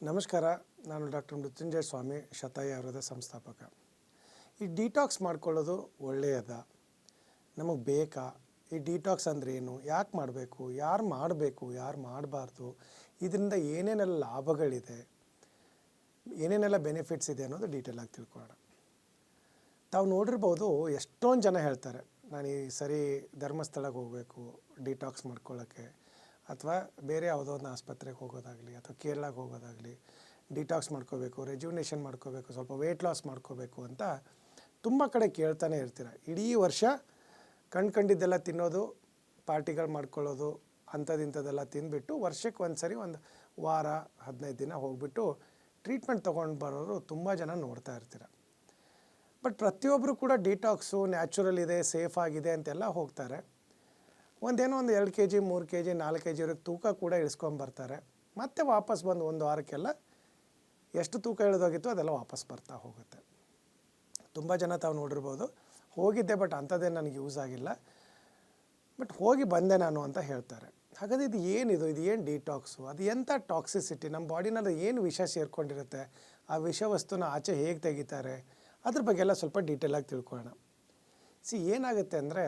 ನಮಸ್ಕಾರ. ನಾನು ಡಾಕ್ಟರ್ ಮೃತ್ಯುಂಜಯ ಸ್ವಾಮಿ, ಶತಾಯ ಆಯುರ್ವೇದ ಸಂಸ್ಥಾಪಕ. ಈ ಡಿಟಾಕ್ಸ್ ಮಾಡ್ಕೊಳ್ಳೋದು ಒಳ್ಳೆಯದಾ? ನಮಗೆ ಬೇಕಾ? ಈ ಡಿಟಾಕ್ಸ್ ಅಂದರೆ ಏನು? ಯಾಕೆ ಮಾಡಬೇಕು? ಯಾರು ಮಾಡಬೇಕು? ಯಾರು ಮಾಡಬಾರ್ದು? ಇದರಿಂದ ಏನೇನೆಲ್ಲ ಲಾಭಗಳಿದೆ, ಏನೇನೆಲ್ಲ ಬೆನಿಫಿಟ್ಸ್ ಇದೆ ಅನ್ನೋದು ಡೀಟೇಲಾಗಿ ತಿಳ್ಕೊಳ್ಳೋಣ. ತಾವು ನೋಡಿರ್ಬೋದು, ಎಷ್ಟೊಂದು ಜನ ಹೇಳ್ತಾರೆ, ನಾನು ಈ ಸರಿ ಧರ್ಮಸ್ಥಳಕ್ಕೆ ಹೋಗಬೇಕು ಡಿಟಾಕ್ಸ್ ಮಾಡ್ಕೊಳ್ಳೋಕ್ಕೆ, ಅಥವಾ ಬೇರೆ ಯಾವುದೋ ಒಂದು ಆಸ್ಪತ್ರೆಗೆ ಹೋಗೋದಾಗಲಿ ಅಥವಾ ಕೇರಳಕ್ಕೆ ಹೋಗೋದಾಗಲಿ, ಡಿಟಾಕ್ಸ್ ಮಾಡ್ಕೋಬೇಕು, ರೆಜ್ಯುನೇಷನ್ ಮಾಡ್ಕೋಬೇಕು, ಸ್ವಲ್ಪ ವೆಯ್ಟ್ ಲಾಸ್ ಮಾಡ್ಕೋಬೇಕು ಅಂತ ತುಂಬ ಕಡೆ ಕೇಳ್ತಾನೆ ಇರ್ತೀರ. ಇಡೀ ವರ್ಷ ಕಂಡಿದ್ದೆಲ್ಲ ತಿನ್ನೋದು, ಪಾರ್ಟಿಗಳು ಮಾಡ್ಕೊಳ್ಳೋದು, ಅಂಥದ್ದಿಂಥದ್ದೆಲ್ಲ ತಿಂದುಬಿಟ್ಟು ವರ್ಷಕ್ಕೆ ಒಂದು ಸರಿ ಒಂದು ವಾರ 15 ದಿನ ಹೋಗ್ಬಿಟ್ಟು ಟ್ರೀಟ್ಮೆಂಟ್ ತೊಗೊಂಡು ಬರೋರು ತುಂಬ ಜನ ನೋಡ್ತಾ ಇರ್ತೀರ. ಬಟ್ ಪ್ರತಿಯೊಬ್ಬರು ಕೂಡ ಡಿಟಾಕ್ಸು ನ್ಯಾಚುರಲ್ ಇದೆ, ಸೇಫ್ ಆಗಿದೆ ಅಂತೆಲ್ಲ ಹೋಗ್ತಾರೆ. ಒಂದೇನೋ ಒಂದು 2 kg 3 kg 4 kg ಇವ್ರಿಗೆ ತೂಕ ಕೂಡ ಇಳಿಸ್ಕೊಂಬರ್ತಾರೆ. ಮತ್ತೆ ವಾಪಸ್ ಬಂದು ಒಂದು ವಾರಕ್ಕೆಲ್ಲ ಎಷ್ಟು ತೂಕ ಇಳಿದೋಗಿತ್ತು ಅದೆಲ್ಲ ವಾಪಸ್ ಬರ್ತಾ ಹೋಗುತ್ತೆ. ತುಂಬ ಜನ ತಾವು ನೋಡಿರ್ಬೋದು, ಹೋಗಿದ್ದೆ ಬಟ್ ಅಂಥದ್ದೇನು ನನಗೆ ಯೂಸ್ ಆಗಿಲ್ಲ, ಬಟ್ ಹೋಗಿ ಬಂದೆ ನಾನು ಅಂತ ಹೇಳ್ತಾರೆ. ಹಾಗಾದರೆ ಇದು ಏನಿದು? ಇದು ಏನು ಡಿಟಾಕ್ಸು? ಅದು ಎಂಥ ಟಾಕ್ಸಿಸಿಟಿ? ನಮ್ಮ ಬಾಡಿನಲ್ಲಿ ಏನು ವಿಷ ಸೇರಿಕೊಂಡಿರುತ್ತೆ? ಆ ವಿಷ ವಸ್ತುನ ಆಚೆ ಹೇಗೆ ತೆಗಿತಾರೆ? ಅದ್ರ ಬಗ್ಗೆ ಎಲ್ಲ ಸ್ವಲ್ಪ ಡೀಟೇಲಾಗಿ ತಿಳ್ಕೊಳ್ಳೋಣ. ಏನಾಗುತ್ತೆ ಅಂದರೆ,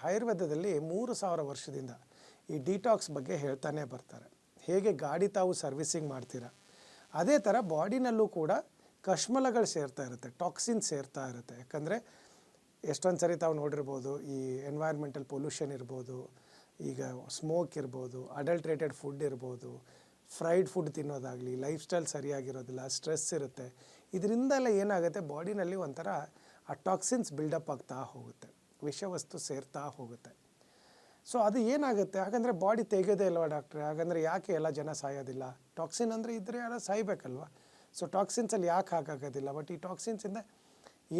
ಆಯುರ್ವೇದದಲ್ಲಿ 3000 ವರ್ಷದಿಂದ ಈ ಡಿಟಾಕ್ಸ್ ಬಗ್ಗೆ ಹೇಳ್ತಾನೆ ಬರ್ತಾರೆ. ಹೇಗೆ ಗಾಡಿ ತಾವು ಸರ್ವಿಸಿಂಗ್ ಮಾಡ್ತೀರಾ, ಅದೇ ಥರ ಬಾಡಿನಲ್ಲೂ ಕೂಡ ಕಶ್ಮಲಗಳು ಸೇರ್ತಾ ಇರುತ್ತೆ, ಟಾಕ್ಸಿನ್ ಸೇರ್ತಾ ಇರುತ್ತೆ. ಯಾಕಂದರೆ ಎಷ್ಟೊಂದು ಸರಿ ತಾವು ನೋಡಿರ್ಬೋದು, ಈ ಎನ್ವೈರ್ಮೆಂಟಲ್ ಪೊಲ್ಯೂಷನ್ ಇರ್ಬೋದು, ಈಗ ಸ್ಮೋಕ್ ಇರ್ಬೋದು, ಅಡಲ್ಟ್ರೇಟೆಡ್ ಫುಡ್ ಇರ್ಬೋದು, ಫ್ರೈಡ್ ಫುಡ್ ತಿನ್ನೋದಾಗಲಿ, ಲೈಫ್ ಸ್ಟೈಲ್ ಸರಿಯಾಗಿರೋದಿಲ್ಲ, ಸ್ಟ್ರೆಸ್ ಇರುತ್ತೆ. ಇದರಿಂದೆಲ್ಲ ಏನಾಗುತ್ತೆ, ಬಾಡಿನಲ್ಲಿ ಒಂಥರ ಆ ಟಾಕ್ಸಿನ್ಸ್ ಬಿಲ್ಡಪ್ ಆಗ್ತಾ ಹೋಗುತ್ತೆ, ವಿಷವಸ್ತು ಸೇರ್ತಾ ಹೋಗುತ್ತೆ. ಸೊ ಅದು ಏನಾಗುತ್ತೆ, ಹಾಗಂದರೆ ಬಾಡಿ ತೆಗೆಯೋದೇ ಇಲ್ವಾ ಡಾಕ್ಟ್ರೆ? ಹಾಗಂದರೆ ಯಾಕೆ ಎಲ್ಲ ಜನ ಸಾಯೋದಿಲ್ಲ? ಟಾಕ್ಸಿನ್ ಅಂದರೆ ಇದ್ದರೆ ಯಾರೋ ಸಾಯಬೇಕಲ್ವ? ಸೊ ಟಾಕ್ಸಿನ್ಸಲ್ಲಿ ಯಾಕೆ ಹಾಕಾಗೋದಿಲ್ಲ? ಬಟ್ ಈ ಟಾಕ್ಸಿನ್ಸಿಂದ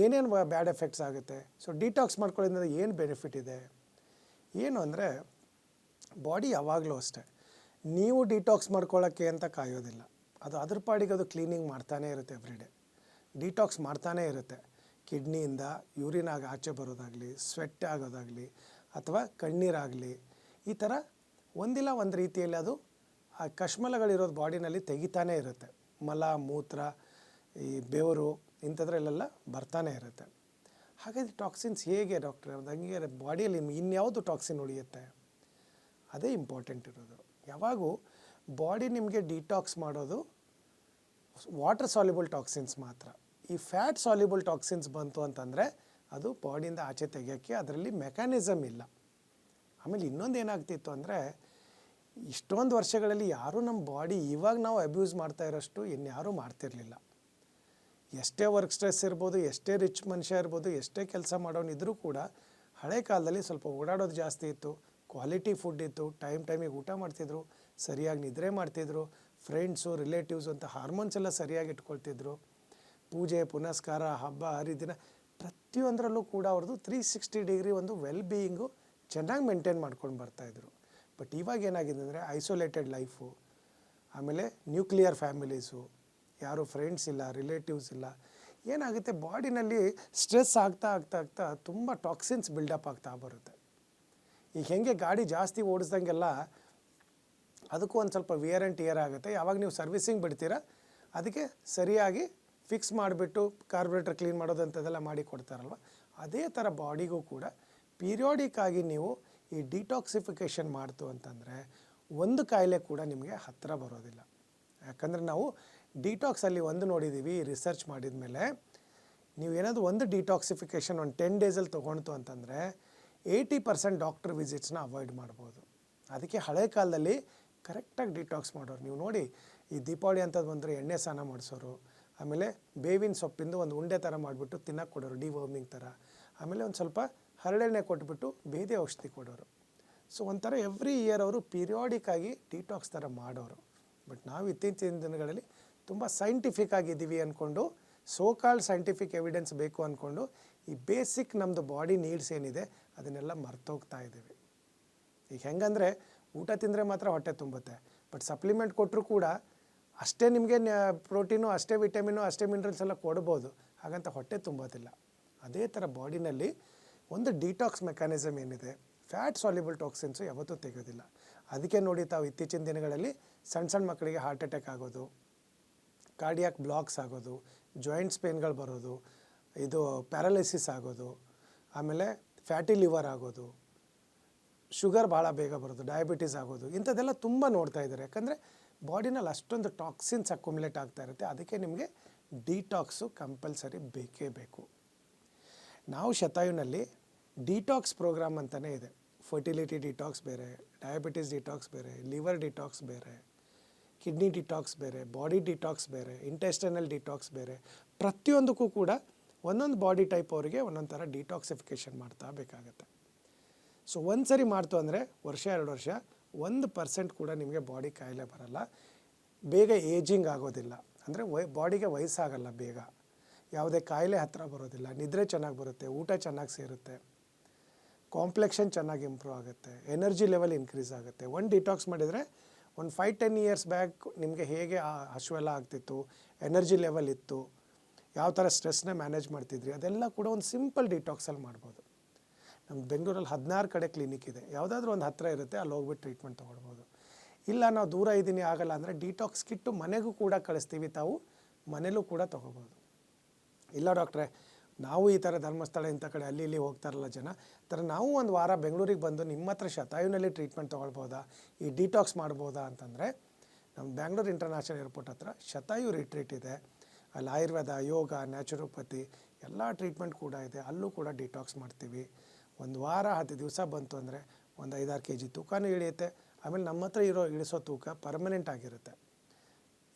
ಏನೇನು ಬ್ಯಾಡ್ ಎಫೆಕ್ಟ್ಸ್ ಆಗುತ್ತೆ? ಸೊ ಡಿಟಾಕ್ಸ್ ಮಾಡ್ಕೊಳ್ಳೋದ್ರಿಂದ ಏನು ಬೆನಿಫಿಟ್ ಇದೆ? ಏನು ಅಂದರೆ, ಬಾಡಿ ಯಾವಾಗಲೂ ಅಷ್ಟೇ, ನೀವು ಡಿಟಾಕ್ಸ್ ಮಾಡ್ಕೊಳ್ಳೋಕ್ಕೆ ಅಂತ ಕಾಯೋದಿಲ್ಲ. ಅದು ಅದ್ರ ಪಾಡಿಗೆ ಅದು ಕ್ಲೀನಿಂಗ್ ಮಾಡ್ತಾನೇ ಇರುತ್ತೆ, ಎವ್ರಿಡೇ ಡಿಟಾಕ್ಸ್ ಮಾಡ್ತಾನೇ ಇರುತ್ತೆ. ಕಿಡ್ನಿಯಿಂದ ಯೂರಿನ್ ಆಚೆ ಬರೋದಾಗಲಿ, ಸ್ವೆಟ್ ಆಗೋದಾಗಲಿ, ಅಥವಾ ಕಣ್ಣೀರಾಗಲಿ, ಈ ಥರ ಒಂದಿಲ್ಲ ಒಂದು ರೀತಿಯಲ್ಲಿ ಅದು ಆ ಕಶ್ಮಲಗಳಿರೋದು ಬಾಡಿನಲ್ಲಿ ತೆಗಿತಾನೇ ಇರುತ್ತೆ. ಮಲ, ಮೂತ್ರ, ಈ ಬೆವರು, ಇಂಥದ್ರಲ್ಲೆಲ್ಲ ಬರ್ತಾನೆ ಇರುತ್ತೆ. ಹಾಗಾಗಿ ಟಾಕ್ಸಿನ್ಸ್ ಹೇಗೆ ಡಾಕ್ಟ್ರೆ? ಅದು ಹಂಗೆ ಬಾಡಿಯಲ್ಲಿ ಇನ್ಯಾವುದು ಟಾಕ್ಸಿನ್ ಉಳಿಯುತ್ತೆ? ಅದೇ ಇಂಪಾರ್ಟೆಂಟ್ ಇರೋದು. ಯಾವಾಗೂ ಬಾಡಿ ನಿಮಗೆ ಡಿಟಾಕ್ಸ್ ಮಾಡೋದು ವಾಟರ್ ಸಾಲ್ಯುಬಲ್ ಟಾಕ್ಸಿನ್ಸ್ ಮಾತ್ರ. ಈ ಫ್ಯಾಟ್ ಸಾಲ್ಯುಬಲ್ ಟಾಕ್ಸಿನ್ಸ್ ಬಂತು ಅಂತಂದರೆ ಅದು ಬಾಡಿಯಿಂದ ಆಚೆ ತೆಗೆಯೋಕ್ಕೆ ಅದರಲ್ಲಿ ಮೆಕ್ಯಾನಿಸಮ್ ಇಲ್ಲ. ಆಮೇಲೆ ಇನ್ನೊಂದು ಏನಾಗ್ತಿತ್ತು ಅಂದರೆ, ಇಷ್ಟೊಂದು ವರ್ಷಗಳಲ್ಲಿ ಯಾರೂ ನಮ್ಮ ಬಾಡಿ ಇವಾಗ ನಾವು ಅಬ್ಯೂಸ್ ಮಾಡ್ತಾ ಇರೋಷ್ಟು ಇನ್ಯಾರೂ ಮಾಡ್ತಿರಲಿಲ್ಲ. ಎಷ್ಟೇ ವರ್ಕ್ ಸ್ಟ್ರೆಸ್ ಇರ್ಬೋದು, ಎಷ್ಟೇ ರಿಚ್ ಮನುಷ್ಯ ಇರ್ಬೋದು, ಎಷ್ಟೇ ಕೆಲಸ ಮಾಡೋನಿದ್ರೂ ಕೂಡ ಹಳೆ ಕಾಲದಲ್ಲಿ ಸ್ವಲ್ಪ ಓಡಾಡೋದು ಜಾಸ್ತಿ ಇತ್ತು, ಕ್ವಾಲಿಟಿ ಫುಡ್ ಇತ್ತು, ಟೈಮಿಗೆ ಊಟ ಮಾಡ್ತಿದ್ರು, ಸರಿಯಾಗಿ ನಿದ್ರೆ ಮಾಡ್ತಿದ್ರು, ಫ್ರೆಂಡ್ಸು, ರಿಲೇಟಿವ್ಸು ಅಂತ ಹಾರ್ಮೋನ್ಸ್ ಎಲ್ಲ ಸರಿಯಾಗಿ ಇಟ್ಕೊಳ್ತಿದ್ರು. ಪೂಜೆ ಪುನಸ್ಕಾರ, ಹಬ್ಬ ಹರಿದಿನ ಪ್ರತಿಯೊಂದರಲ್ಲೂ ಕೂಡ ಅವ್ರದ್ದು 360 ಡಿಗ್ರಿ ಒಂದು ವೆಲ್ ಬೀಯಿಂಗು ಚೆನ್ನಾಗಿ ಮೇಂಟೈನ್ ಮಾಡ್ಕೊಂಡು ಬರ್ತಾಯಿದ್ರು. ಬಟ್ ಇವಾಗ ಏನಾಗಿದೆ ಅಂದರೆ, ಐಸೋಲೇಟೆಡ್ ಲೈಫು, ಆಮೇಲೆ ನ್ಯೂಕ್ಲಿಯರ್ ಫ್ಯಾಮಿಲೀಸು, ಯಾರು ಫ್ರೆಂಡ್ಸ್ ಇಲ್ಲ, ರಿಲೇಟಿವ್ಸ್ ಇಲ್ಲ. ಏನಾಗುತ್ತೆ, ಬಾಡಿನಲ್ಲಿ ಸ್ಟ್ರೆಸ್ ಆಗ್ತಾ ಆಗ್ತಾ ಆಗ್ತಾ ತುಂಬ ಟಾಕ್ಸಿನ್ಸ್ ಬಿಲ್ಡಪ್ ಆಗ್ತಾ ಬರುತ್ತೆ. ಈಗ ಹೆಂಗೆ ಗಾಡಿ ಜಾಸ್ತಿ ಓಡಿಸ್ದಂಗೆಲ್ಲ ಅದಕ್ಕೂ ಒಂದು ಸ್ವಲ್ಪ ವಿಯರ್ ಆ್ಯಂಡ್ ಟಿಯರ್ ಆಗುತ್ತೆ. ಯಾವಾಗ ನೀವು ಸರ್ವಿಸಿಂಗ್ ಬಿಡ್ತೀರಾ ಅದಕ್ಕೆ ಸರಿಯಾಗಿ ಫಿಕ್ಸ್ ಮಾಡಿಬಿಟ್ಟು ಕಾರ್ಬೊರೇಟರ್ ಕ್ಲೀನ್ ಮಾಡೋದಂಥದ್ದೆಲ್ಲ ಮಾಡಿ ಕೊಡ್ತಾರಲ್ವ, ಅದೇ ಥರ ಬಾಡಿಗೂ ಕೂಡ ಪೀರಿಯಾಡಿಕ್ ಆಗಿ ನೀವು ಈ ಡಿಟಾಕ್ಸಿಫಿಕೇಷನ್ ಮಾಡ್ತು ಅಂತಂದರೆ ಒಂದು ಕಾಯಿಲೆ ಕೂಡ ನಿಮಗೆ ಹತ್ತಿರ ಬರೋದಿಲ್ಲ. ಯಾಕಂದರೆ ನಾವು ಡಿಟಾಕ್ಸಲ್ಲಿ ಒಂದು ನೋಡಿದ್ದೀವಿ, ರಿಸರ್ಚ್ ಮಾಡಿದ ಮೇಲೆ, ನೀವು ಏನಾದರೂ ಒಂದು ಡಿಟಾಕ್ಸಿಫಿಕೇಷನ್ ಒಂದು 10 ಡೇಸಲ್ಲಿ ತೊಗೊಳ್ತು ಅಂತಂದರೆ 80% ಡಾಕ್ಟರ್ ವಿಸಿಟ್ಸ್ನ ಅವಾಯ್ಡ್ ಮಾಡ್ಬೋದು. ಅದಕ್ಕೆ ಹಳೆ ಕಾಲದಲ್ಲಿ ಕರೆಕ್ಟಾಗಿ ಡಿಟಾಕ್ಸ್ ಮಾಡೋರು. ನೀವು ನೋಡಿ, ಈ ದೀಪಾವಳಿ ಅಂಥದ್ದು ಬಂದರೆ ಎಣ್ಣೆ ಸ್ನಾನ ಮಾಡಿಸೋರು, ಆಮೇಲೆ ಬೇವಿನ ಸೊಪ್ಪಿಂದು ಒಂದು ಉಂಡೆ ಥರ ಮಾಡಿಬಿಟ್ಟು ತಿನ್ನಕ್ಕೆ ಕೊಡೋರು, ಡಿವರ್ಮಿಂಗ್ ಥರ. ಆಮೇಲೆ ಒಂದು ಸ್ವಲ್ಪ ಹರಳೆಣ್ಣೆ ಕೊಟ್ಬಿಟ್ಟು ಭೇದಿ ಔಷಧಿ ಕೊಡೋರು. ಸೊ ಒಂಥರ ಎವ್ರಿ ಇಯರ್ ಅವರು ಪೀರಿಯಾಡಿಕ್ ಆಗಿ ಡಿಟಾಕ್ಸ್ ಥರ ಮಾಡೋರು. ಬಟ್ ನಾವು ಇತ್ತೀಚಿನ ದಿನಗಳಲ್ಲಿ ತುಂಬ ಸೈಂಟಿಫಿಕ್ ಆಗಿದ್ದೀವಿ ಅಂದ್ಕೊಂಡು, ಸೋಕಾಲ್ಡ್ ಸೈಂಟಿಫಿಕ್ ಎವಿಡೆನ್ಸ್ ಬೇಕು ಅಂದ್ಕೊಂಡು ಈ ಬೇಸಿಕ್ ನಮ್ಮದು ಬಾಡಿ ನೀಡ್ಸ್ ಏನಿದೆ ಅದನ್ನೆಲ್ಲ ಮರ್ತೋಗ್ತಾ ಇದ್ದೀವಿ. ಈಗ ಹೆಂಗಂದರೆ, ಊಟ ತಿಂದರೆ ಮಾತ್ರ ಹೊಟ್ಟೆ ತುಂಬುತ್ತೆ, ಬಟ್ ಸಪ್ಲಿಮೆಂಟ್ ಕೊಟ್ಟರು ಕೂಡ ಅಷ್ಟೇ ನಿಮಗೆ ಪ್ರೋಟೀನು, ಅಷ್ಟೇ ವಿಟಮಿನು, ಅಷ್ಟೇ ಮಿನರಲ್ಸ್ ಎಲ್ಲ ಕೊಡ್ಬೋದು, ಹಾಗಂತ ಹೊಟ್ಟೆ ತುಂಬೋದಿಲ್ಲ. ಅದೇ ಥರ ಬಾಡಿನಲ್ಲಿ ಒಂದು ಡಿಟಾಕ್ಸ್ ಮೆಕ್ಯಾನಿಸಮ್ ಏನಿದೆ, ಫ್ಯಾಟ್ ಸಾಲ್ಯುಬಲ್ ಟಾಕ್ಸಿನ್ಸು ಯಾವತ್ತೂ ತೆಗೆಯೋದಿಲ್ಲ. ಅದಕ್ಕೆ ನೋಡಿ, ತಾವು ಇತ್ತೀಚಿನ ದಿನಗಳಲ್ಲಿ ಸಣ್ಣ ಮಕ್ಕಳಿಗೆ ಹಾರ್ಟ್ ಅಟ್ಯಾಕ್ ಆಗೋದು, ಕಾರ್ಡಿಯಾಕ್ ಬ್ಲಾಕ್ಸ್ ಆಗೋದು, ಜಾಯಿಂಟ್ಸ್ ಪೇನ್ಗಳು ಬರೋದು, ಇದು ಪ್ಯಾರಲೈಸಿಸ್ ಆಗೋದು, ಆಮೇಲೆ ಫ್ಯಾಟಿ ಲಿವರ್ ಆಗೋದು, ಶುಗರ್ ಭಾಳ ಬೇಗ ಬರೋದು, ಡಯಾಬಿಟೀಸ್ ಆಗೋದು, ಇಂಥದ್ದೆಲ್ಲ ತುಂಬ ನೋಡ್ತಾ ಇದ್ದಾರೆ. ಯಾಕಂದರೆ ಬಾಡಿನಲ್ಲಿ ಅಷ್ಟೊಂದು ಟಾಕ್ಸಿನ್ಸ್ ಅಕ್ಯುಮುಲೇಟ್ ಆಗ್ತಾ ಇರುತ್ತೆ. ಅದಕ್ಕೆ ನಿಮಗೆ ಡಿಟಾಕ್ಸು ಕಂಪಲ್ಸರಿ ಬೇಕೇ ಬೇಕು. ನಾವು ಶತಾಯುನಲ್ಲಿ ಡಿಟಾಕ್ಸ್ ಪ್ರೋಗ್ರಾಮ್ ಅಂತಲೇ ಇದೆ. ಫರ್ಟಿಲಿಟಿ ಡಿಟಾಕ್ಸ್ ಬೇರೆ, ಡಯಾಬಿಟೀಸ್ ಡಿಟಾಕ್ಸ್ ಬೇರೆ, ಲಿವರ್ ಡಿಟಾಕ್ಸ್ ಬೇರೆ, ಕಿಡ್ನಿ ಡಿಟಾಕ್ಸ್ ಬೇರೆ, ಬಾಡಿ ಡಿಟಾಕ್ಸ್ ಬೇರೆ, ಇಂಟೆಸ್ಟೈನಲ್ ಡಿಟಾಕ್ಸ್ ಬೇರೆ. ಪ್ರತಿಯೊಂದಕ್ಕೂ ಕೂಡ ಒಂದೊಂದು ಬಾಡಿ ಟೈಪ್ ಅವರಿಗೆ ಒಂದೊಂದು ಥರ ಡಿಟಾಕ್ಸಿಫಿಕೇಷನ್ ಮಾಡ್ತಾ ಬೇಕಾಗತ್ತೆ. ಸೊ ಒಂದು ಸರಿ ಮಾಡ್ತು ಅಂದರೆ ವರ್ಷ 2 ವರ್ಷ 1% ಕೂಡ ನಿಮಗೆ ಬಾಡಿ ಕಾಯಿಲೆ ಬರಲ್ಲ, ಬೇಗ ಏಜಿಂಗ್ ಆಗೋದಿಲ್ಲ. ಅಂದರೆ ಬಾಡಿಗೆ ವಯಸ್ಸಾಗಲ್ಲ, ಬೇಗ ಯಾವುದೇ ಕಾಯಿಲೆ ಹತ್ತಿರ ಬರೋದಿಲ್ಲ, ನಿದ್ರೆ ಚೆನ್ನಾಗಿ ಬರುತ್ತೆ, ಊಟ ಚೆನ್ನಾಗಿ ಸೇರುತ್ತೆ, ಕಾಂಪ್ಲೆಕ್ಷನ್ ಚೆನ್ನಾಗಿ ಇಂಪ್ರೂವ್ ಆಗುತ್ತೆ, ಎನರ್ಜಿ ಲೆವೆಲ್ ಇನ್ಕ್ರೀಸ್ ಆಗುತ್ತೆ. ಒಂದು ಡಿಟಾಕ್ಸ್ ಮಾಡಿದರೆ ಒಂದು 5-10 ಇಯರ್ಸ್ ಬ್ಯಾಕ್ ನಿಮಗೆ ಹೇಗೆ ಹಸುವೆಲ್ಲ ಆಗ್ತಿತ್ತು, ಎನರ್ಜಿ ಲೆವೆಲ್ ಇತ್ತು, ಯಾವ ಥರ ಸ್ಟ್ರೆಸ್ನ ಮ್ಯಾನೇಜ್ ಮಾಡ್ತಿದ್ರಿ, ಅದೆಲ್ಲ ಕೂಡ ಒಂದು ಸಿಂಪಲ್ ಡಿಟಾಕ್ಸಲ್ಲಿ ಮಾಡ್ಬೋದು. ನಮ್ಮ ಬೆಂಗಳೂರಲ್ಲಿ 16 ಕಡೆ ಕ್ಲಿನಿಕ್ ಇದೆ. ಯಾವುದಾದ್ರೂ ಒಂದು ಹತ್ತಿರ ಇರುತ್ತೆ, ಅಲ್ಲಿ ಹೋಗ್ಬಿಟ್ಟು ಟ್ರೀಟ್ಮೆಂಟ್ ತೊಗೊಳ್ಬೋದು. ಇಲ್ಲ ನಾವು ದೂರ ಇದ್ದೀನಿ ಆಗಲ್ಲ ಅಂದರೆ ಡಿಟಾಕ್ಸ್ ಕಿಟ್ಟು ಮನೆಗೂ ಕೂಡ ಕಳಿಸ್ತೀವಿ, ತಾವು ಮನೇಲೂ ಕೂಡ ತೊಗೋಬೋದು. ಇಲ್ಲ ಡಾಕ್ಟ್ರೆ ನಾವು ಈ ಥರ ಧರ್ಮಸ್ಥಳ ಇಂಥ ಕಡೆ ಅಲ್ಲಿ ಇಲ್ಲಿ ಹೋಗ್ತಾರಲ್ಲ ಜನ, ಥರ ನಾವು ಒಂದು ವಾರ ಬೆಂಗಳೂರಿಗೆ ಬಂದು ನಿಮ್ಮ ಹತ್ರ ಶತಾಯುನಲ್ಲಿ ಟ್ರೀಟ್ಮೆಂಟ್ ತೊಗೊಳ್ಬೋದಾ, ಈ ಡಿಟಾಕ್ಸ್ ಮಾಡ್ಬೋದಾ ಅಂತಂದರೆ ನಮ್ಮ ಬ್ಯಾಂಗ್ಳೂರು ಇಂಟರ್ನ್ಯಾಷನಲ್ ಏರ್ಪೋರ್ಟ್ ಹತ್ರ ಶತಾಯು ರಿಟ್ರೀಟ್ ಇದೆ. ಅಲ್ಲಿ ಆಯುರ್ವೇದ, ಯೋಗ, ನ್ಯಾಚುರೋಪತಿ ಎಲ್ಲ ಟ್ರೀಟ್ಮೆಂಟ್ ಕೂಡ ಇದೆ. ಅಲ್ಲೂ ಕೂಡ ಡಿಟಾಕ್ಸ್ ಮಾಡ್ತೀವಿ. ಒಂದು ವಾರ 10 ದಿವಸ ಬಂತು ಅಂದರೆ ಒಂದು 5-6 kg ತೂಕನೂ ಇಳಿಯುತ್ತೆ. ಆಮೇಲೆ ನಮ್ಮ ಹತ್ರ ಇಳಿಸೋ ತೂಕ ಪರ್ಮನೆಂಟ್ ಆಗಿರುತ್ತೆ.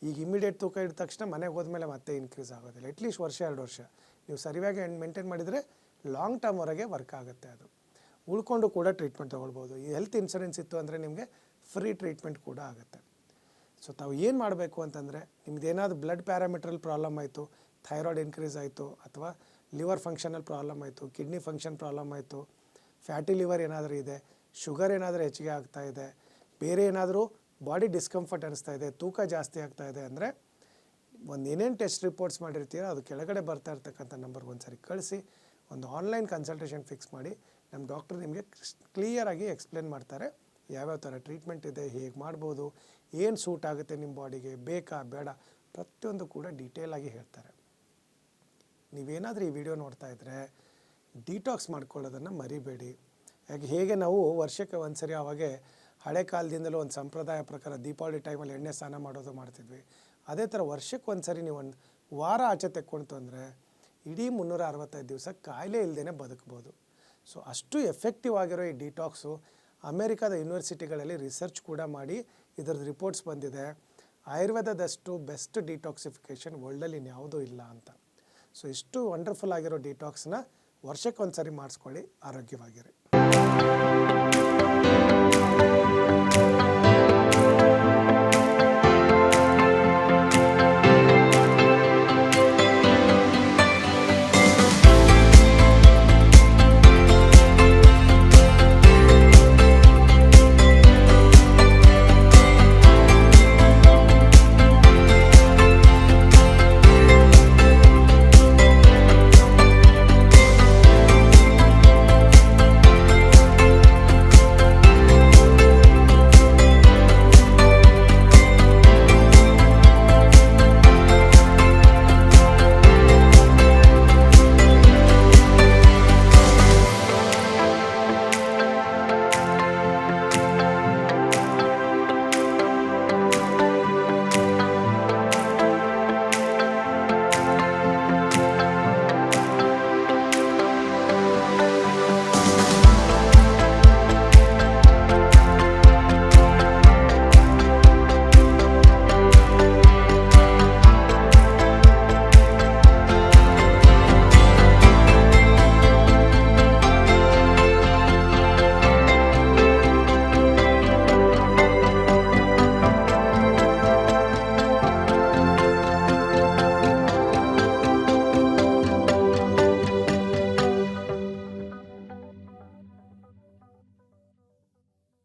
ಈಗ ಇಮಿಡಿಯೇಟ್ ತೂಕ ಇದ್ದ ತಕ್ಷಣ ಮನೆಗೆ ಹೋದ್ಮೇಲೆ ಮತ್ತೆ ಇನ್ಕ್ರೀಸ್ ಆಗೋದಿಲ್ಲ. ಅಟ್ಲೀಸ್ಟ್ ವರ್ಷ 2 ವರ್ಷ ನೀವು ಸರಿಯಾಗಿ ಮೇಂಟೈನ್ ಮಾಡಿದರೆ ಲಾಂಗ್ ಟರ್ಮ್ವರೆಗೆ ವರ್ಕ್ ಆಗುತ್ತೆ. ಅದು ಉಳ್ಕೊಂಡು ಕೂಡ ಟ್ರೀಟ್ಮೆಂಟ್ ತೊಗೊಳ್ಬೋದು. ಈ ಹೆಲ್ತ್ ಇನ್ಶೂರೆನ್ಸ್ ಇತ್ತು ಅಂದರೆ ನಿಮಗೆ ಫ್ರೀ ಟ್ರೀಟ್ಮೆಂಟ್ ಕೂಡ ಆಗುತ್ತೆ. ಸೊ ತಾವು ಏನು ಮಾಡಬೇಕು ಅಂತಂದರೆ ನಿಮ್ದೇನಾದ್ರು ಬ್ಲಡ್ ಪ್ಯಾರಾಮೀಟ್ರಲ್ಲಿ ಪ್ರಾಬ್ಲಮ್ ಆಯಿತು, ಥೈರಾಯ್ಡ್ ಇನ್ಕ್ರೀಸ್ ಆಯಿತು, ಅಥವಾ ಲಿವರ್ ಫಂಕ್ಷನಲ್ಲಿ ಪ್ರಾಬ್ಲಮ್ ಆಯಿತು, ಕಿಡ್ನಿ ಫಂಕ್ಷನ್ ಪ್ರಾಬ್ಲಮ್ ಆಯಿತು, ಫ್ಯಾಟಿ ಲಿವರ್ ಏನಾದರೂ ಇದೆ, ಶುಗರ್ ಏನಾದರೂ ಹೆಚ್ಚಿಗೆ ಆಗ್ತಾ ಇದೆ, ಬೇರೆ ಏನಾದರೂ ಬಾಡಿ ಡಿಸ್ಕಂಫರ್ಟ್ ಅನ್ನಿಸ್ತಾ ಇದೆ, ತೂಕ ಜಾಸ್ತಿ ಆಗ್ತಾ ಇದೆ ಅಂದರೆ ಒಂದು ಏನೇನು ಟೆಸ್ಟ್ ರಿಪೋರ್ಟ್ಸ್ ಮಾಡಿರ್ತೀರೋ ಅದು ಕೆಳಗಡೆ ಬರ್ತಾ ಇರ್ತಕ್ಕಂಥ ನಂಬರ್ಗೆ ಒಂದು ಸರಿ ಕಳಿಸಿ ಒಂದು ಆನ್ಲೈನ್ ಕನ್ಸಲ್ಟೇಷನ್ ಫಿಕ್ಸ್ ಮಾಡಿ. ನಮ್ಮ ಡಾಕ್ಟ್ರು ನಿಮಗೆ ಕ್ಲಿಯರಾಗಿ ಎಕ್ಸ್ಪ್ಲೇನ್ ಮಾಡ್ತಾರೆ ಯಾವ್ಯಾವ ಥರ ಟ್ರೀಟ್ಮೆಂಟ್ ಇದೆ, ಹೇಗೆ ಮಾಡ್ಬೋದು, ಏನು ಸೂಟ್ ಆಗುತ್ತೆ ನಿಮ್ಮ ಬಾಡಿಗೆ, ಬೇಕಾ ಬೇಡ, ಪ್ರತಿಯೊಂದು ಕೂಡ ಡೀಟೇಲಾಗಿ ಹೇಳ್ತಾರೆ. ನೀವೇನಾದರೂ ಈ ವಿಡಿಯೋ ನೋಡ್ತಾ ಇದ್ದರೆ ಡಿಟಾಕ್ಸ್ ಮಾಡ್ಕೊಳ್ಳೋದನ್ನು ಮರಿಬೇಡಿ. ಹೇಗೆ ನಾವು ವರ್ಷಕ್ಕೆ ಒಂದು ಸರಿ ಅವಾಗೆ ಹಳೆ ಕಾಲದಿಂದಲೂ ಒಂದು ಸಂಪ್ರದಾಯ ಪ್ರಕಾರ ದೀಪಾವಳಿ ಟೈಮಲ್ಲಿ ಎಣ್ಣೆ ಸ್ನಾನ ಮಾಡೋದು ಮಾಡ್ತಿದ್ವಿ. ಅದೇ ಥರ ವರ್ಷಕ್ಕೆ ಒಂದು ಸರಿ ನೀವು ಒಂದು ವಾರ ಆಚೆ ತೆಕ್ಕೊಳ್ತು ಅಂದರೆ ಇಡೀ 365 ದಿವಸ ಕಾಯಿಲೆ ಇಲ್ಲದೇ ಬದುಕ್ಬೋದು. ಸೊ ಅಷ್ಟು ಎಫೆಕ್ಟಿವ್ ಆಗಿರೋ ಈ ಡಿಟಾಕ್ಸು ಅಮೇರಿಕಾದ ಯೂನಿವರ್ಸಿಟಿಗಳಲ್ಲಿ ರಿಸರ್ಚ್ ಕೂಡ ಮಾಡಿ ಇದರದ್ದು ರಿಪೋರ್ಟ್ಸ್ ಬಂದಿದೆ. ಆಯುರ್ವೇದದಷ್ಟು ಬೆಸ್ಟ್ ಡಿಟಾಕ್ಸಿಫಿಕೇಷನ್ ವರ್ಲ್ಡಲ್ಲಿ ಇನ್ಯಾವುದೂ ಇಲ್ಲ ಅಂತ. ಸೊ ಇಷ್ಟು ವಂಡರ್ಫುಲ್ ಆಗಿರೋ ಡಿಟಾಕ್ಸ್ನ ವರ್ಷಕ್ಕೆ ಒಂದು ಸರಿ ಮಾಡಿಸ್ಕೊಳ್ಳಿ, ಆರೋಗ್ಯವಾಗಿರಿ.